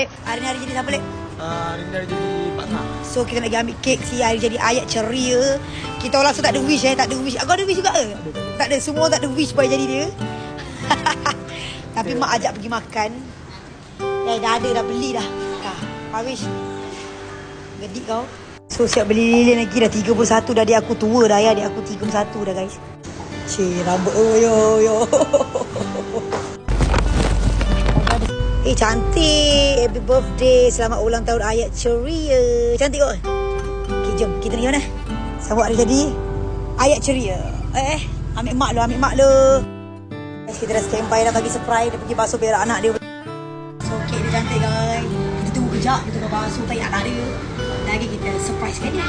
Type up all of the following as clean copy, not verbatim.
Hari ni hari jadi siapa, Lek? Hari ni hari jadi partner. So kita nak pergi ambil kek si hari jadi ayat ceria. Kita orang tak ada wish tak ada wish. Kau ada wish juga ke? Tak ada, semua tak ada wish supaya jadi dia. Tapi mak ajak pergi makan. Dah ada, dah beli dah. Hafiz. Gedik kau. So siap beli lilin lagi dah 31 dah, adik aku tua dah ya. Adik aku 31 dah guys. Cik rambut yo. Cantik. Happy birthday. Selamat ulang tahun ayat ceria. Cantik kot. Okay, jom. Kita ni mana? Sambut hari jadi ayat ceria. Ambil mak lu. Kita dah standby dah bagi surprise. Dia pergi basuh berak anak dia. So, kek dia cantik guys. Kita tunggu kejap. Kita dah basuh tayi anak dia. Lagi kita surprise kan dia.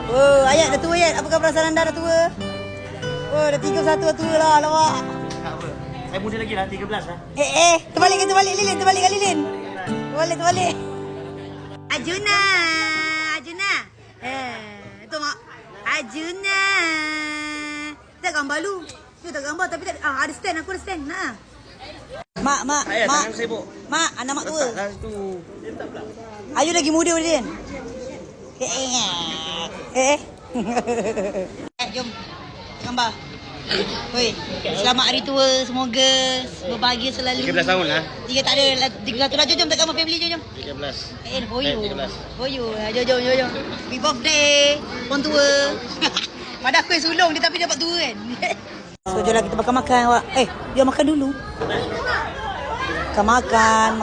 Oh, ayat dah tua ayat. Apakah perasaan anda dah tua? Oh, dah 31 dah tua lah, alamak. Saya muda lagi lah, 13 lah. Terbalik Lilin, terbalik Lilin. Terbalik. Ajuna. Tu mak. Ajuna. Tak gambar lu. Tu tak gambar tapi tak ada stand, aku ada stand. Nah. Mak. Mak, anak mak tua. Ayu lagi muda Lilin. Jom gambar. Hoi, selamat hari tua, semoga berbahagia selalu. 13 tahun lah. 3 tak ada, 31 lah. Jom tak gambar family jom. 13. Hoyo. Jom. Happy birthday, orang tua. Pada aku yang sulung dia tapi dapat tua kan. So jomlah kita makan awak. Dia makan dulu. Makan.